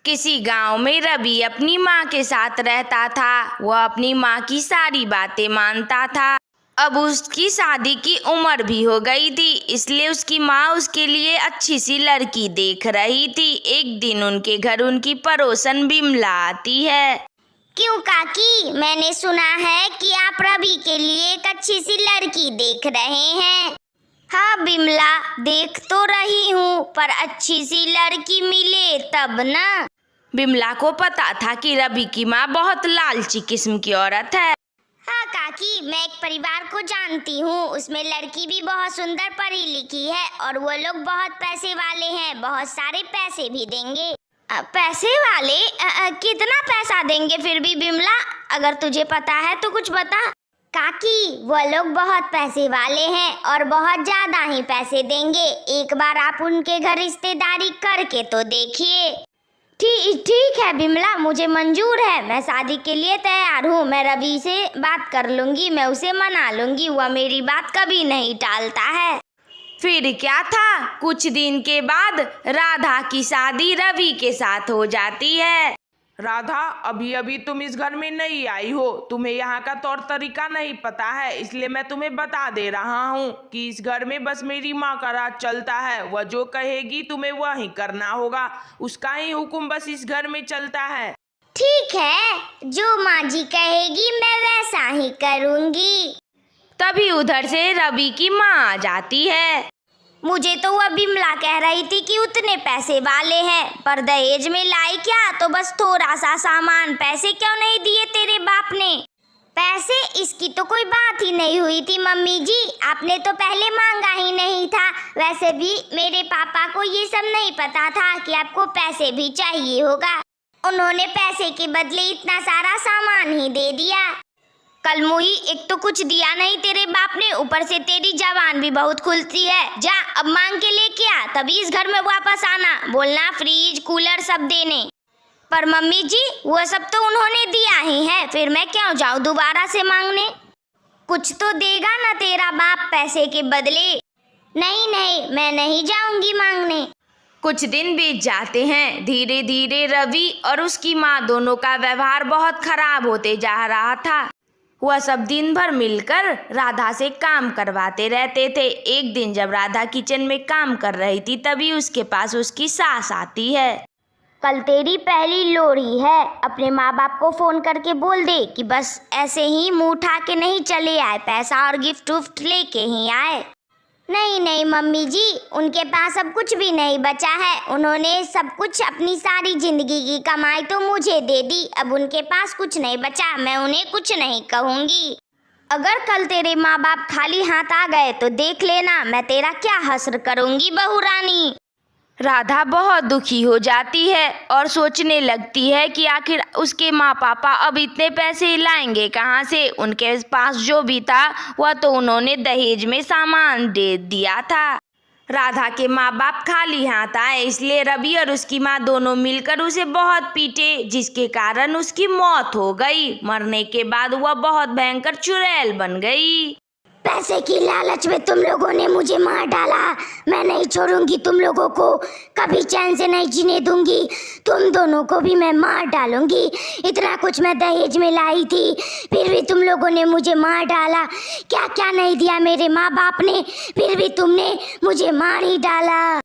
किसी गांव में रवि अपनी माँ के साथ रहता था। वह अपनी माँ की सारी बातें मानता था। अब उसकी शादी की उम्र भी हो गई थी, इसलिए उसकी माँ उसके लिए अच्छी सी लड़की देख रही थी। एक दिन उनके घर उनकी पड़ोसन बिमला आती है। क्यों काकी, मैंने सुना है कि आप रवि के लिए एक अच्छी सी लड़की देख रहे हैं। हाँ बिमला, देख तो रही हूँ, पर अच्छी सी लड़की मिले तब ना। बिमला को पता था कि रवि की माँ बहुत लालची किस्म की औरत है। हाँ काकी, मैं एक परिवार को जानती हूँ, उसमें लड़की भी बहुत सुंदर पढ़ी लिखी है और वो लोग बहुत पैसे वाले हैं, बहुत सारे पैसे भी देंगे। पैसे वाले? कितना पैसा देंगे फिर भी बिमला? अगर तुझे पता है तो कुछ बता। काकी, वो लोग बहुत पैसे वाले हैं और बहुत ज्यादा ही पैसे देंगे। एक बार आप उनके घर रिश्तेदारी करके तो देखिए। ठीक है बिमला, मुझे मंजूर है, मैं शादी के लिए तैयार हूँ। मैं रवि से बात कर लूंगी, मैं उसे मना लूंगी, वह मेरी बात कभी नहीं टालता है। फिर क्या था, कुछ दिन के बाद राधा की शादी रवि के साथ हो जाती है। राधा, अभी अभी तुम इस घर में नहीं आई हो, तुम्हें यहाँ का तौर तरीका नहीं पता है, इसलिए मैं तुम्हें बता दे रहा हूँ कि इस घर में बस मेरी माँ का राज चलता है। वह जो कहेगी तुम्हें वही करना होगा, उसका ही हुक्म बस इस घर में चलता है। ठीक है, जो माँ जी कहेगी मैं वैसा ही करूँगी। तभी उधर से रवि की माँ आ जाती है। मुझे तो वह बिमला कह रही थी कि उतने पैसे वाले हैं, पर दहेज में लाई क्या? तो बस थोड़ा सा सामान, पैसे क्यों नहीं दिए तेरे बाप ने? पैसे? इसकी तो कोई बात ही नहीं हुई थी मम्मी जी, आपने तो पहले मांगा ही नहीं था। वैसे भी मेरे पापा को ये सब नहीं पता था कि आपको पैसे भी चाहिए होगा। उन्होंने पैसे के बदले इतना सारा सामान ही दे दिया। कल मुही, एक तो कुछ दिया नहीं तेरे बाप ने, ऊपर से तेरी जबान भी बहुत खुलती है। जा अब मांग के लेके आ, तभी इस घर में वापस आना। बोलना फ्रिज कूलर सब देने। पर मम्मी जी, वो सब तो उन्होंने दिया ही है, फिर मैं क्यों जाऊँ दोबारा से मांगने? कुछ तो देगा ना तेरा बाप पैसे के बदले। नहीं, मैं नहीं जाऊंगी मांगने। कुछ दिन बीत जाते हैं। धीरे धीरे रवि और उसकी माँ दोनों का व्यवहार बहुत खराब होते जा रहा था। वह सब दिन भर मिलकर राधा से काम करवाते रहते थे। एक दिन जब राधा किचन में काम कर रही थी, तभी उसके पास उसकी सास आती है। कल तेरी पहली लोहड़ी है, अपने माँ बाप को फोन करके बोल दे कि बस ऐसे ही मुंह उठा के नहीं चले आए, पैसा और गिफ्ट उफ्ट लेके ही आए। नहीं मम्मी जी, उनके पास अब कुछ भी नहीं बचा है। उन्होंने सब कुछ, अपनी सारी जिंदगी की कमाई तो मुझे दे दी, अब उनके पास कुछ नहीं बचा। मैं उन्हें कुछ नहीं कहूँगी। अगर कल तेरे माँ बाप खाली हाथ आ गए तो देख लेना मैं तेरा क्या हश्र करूँगी बहू रानी। राधा बहुत दुखी हो जाती है और सोचने लगती है कि आखिर उसके माँ पापा अब इतने पैसे लाएंगे कहाँ से। उनके पास जो भी था वह तो उन्होंने दहेज में सामान दे दिया था। राधा के माँ बाप खाली हाथ आए, इसलिए रवि और उसकी माँ दोनों मिलकर उसे बहुत पीटे, जिसके कारण उसकी मौत हो गई। मरने के बाद वह बहुत भयंकर चुड़ैल बन गई। पैसे की लालच में तुम लोगों ने मुझे मार डाला। मैं नहीं छोड़ूंगी तुम लोगों को, कभी चैन से नहीं जीने दूंगी। तुम दोनों को भी मैं मार डालूंगी। इतना कुछ मैं दहेज में लाई थी, फिर भी तुम लोगों ने मुझे मार डाला। क्या क्या नहीं दिया मेरे माँ बाप ने, फिर भी तुमने मुझे मार ही डाला।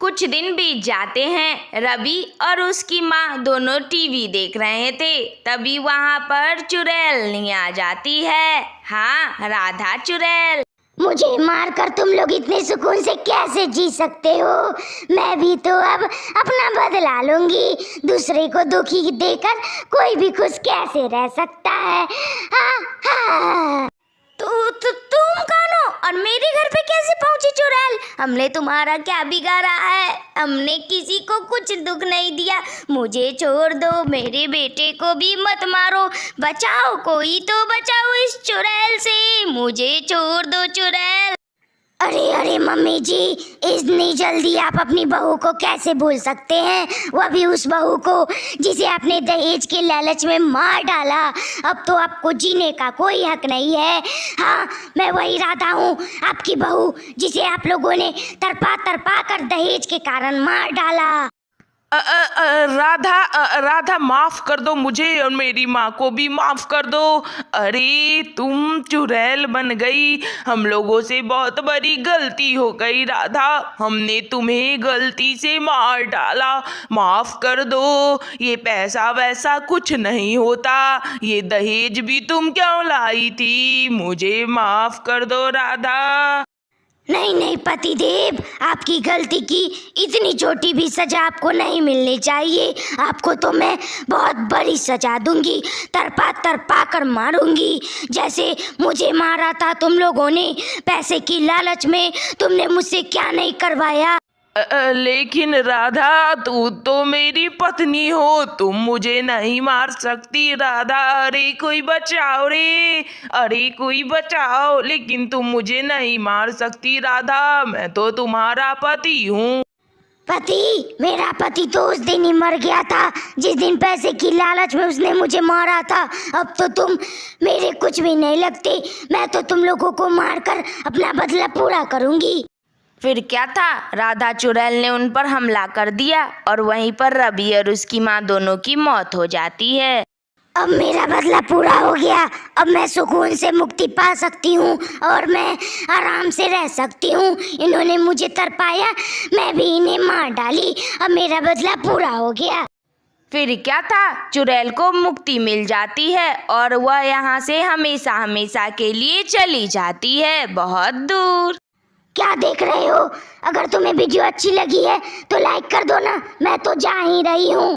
कुछ दिन बीत जाते हैं। रवि और उसकी माँ दोनों टीवी देख रहे थे, तभी वहाँ पर चुड़ैलनी आ जाती है। हाँ, राधा चुड़ैल। मुझे मारकर तुम लोग इतने सुकून से कैसे जी सकते हो? मैं भी तो अब अपना बदला लूंगी। दूसरे को दुखी देकर कोई भी खुश कैसे रह सकता है? हाँ। तुम कौन हो और मेरे घर पे कैसे पहुंची चुड़ैल? हमने तुम्हारा क्या बिगाड़ा है? हमने किसी को कुछ दुख नहीं दिया। मुझे छोड़ दो, मेरे बेटे को भी मत मारो। बचाओ, कोई तो बचाओ इस चुड़ैल से। मुझे छोड़ दो चुड़ैल। अरे मम्मी जी, इतनी जल्दी आप अपनी बहू को कैसे भूल सकते हैं? वह भी उस बहू को जिसे आपने दहेज के लालच में मार डाला। अब तो आपको जीने का कोई हक नहीं है। हाँ, मैं वही राधा हूँ, आपकी बहू, जिसे आप लोगों ने तरपा कर दहेज के कारण मार डाला। राधा माफ कर दो मुझे और मेरी माँ को भी माफ कर दो। अरे तुम चुड़ैल बन गई, हम लोगों से बहुत बड़ी गलती हो गई राधा, हमने तुम्हें गलती से मार डाला, माफ कर दो। ये पैसा वैसा कुछ नहीं होता, ये दहेज भी तुम क्यों लाई थी, मुझे माफ कर दो राधा। नहीं नहीं पतिदेव, आपकी गलती की इतनी छोटी भी सजा आपको नहीं मिलनी चाहिए। आपको तो मैं बहुत बड़ी सजा दूंगी, तरपा तरपा कर मारूंगी, जैसे मुझे मारा था तुम लोगों ने। पैसे की लालच में तुमने मुझसे क्या नहीं करवाया। लेकिन राधा तू तो मेरी पत्नी हो, तुम मुझे नहीं मार सकती राधा। अरे कोई बचाओ रे, अरे कोई बचाओ, लेकिन तुम मुझे नहीं मार सकती राधा, मैं तो तुम्हारा पति हूँ। पति? मेरा पति तो उस दिन ही मर गया था जिस दिन पैसे की लालच में उसने मुझे मारा था। अब तो तुम मेरे कुछ भी नहीं लगते, मैं तो तुम लोगों को मारकर अपना बदला पूरा करूंगी। फिर क्या था, राधा चुड़ैल ने उन पर हमला कर दिया और वहीं पर रवि और उसकी माँ दोनों की मौत हो जाती है। अब मेरा बदला पूरा हो गया, अब मैं सुकून से मुक्ति पा सकती हूँ और मैं आराम से रह सकती हूँ। इन्होंने मुझे तरपाया, मैं भी इन्हें मार डाली, अब मेरा बदला पूरा हो गया। फिर क्या था, चुड़ैल को मुक्ति मिल जाती है और वह यहाँ से हमेशा हमेशा के लिए चली जाती है बहुत दूर। क्या देख रहे हो? अगर तुम्हें वीडियो अच्छी लगी है तो लाइक कर दो ना, मैं तो जा ही रही हूँ।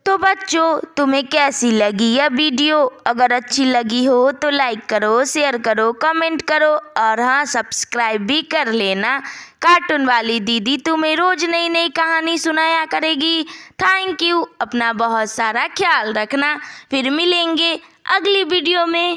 तो बच्चों, तुम्हें कैसी लगी यह वीडियो? अगर अच्छी लगी हो तो लाइक करो, शेयर करो, कमेंट करो और हाँ, सब्सक्राइब भी कर लेना। कार्टून वाली दीदी तुम्हें रोज नई नई कहानी सुनाया करेगी। Thank you. अपना बहुत सारा ख्याल रखना, फिर मिलेंगे अगली वीडियो में।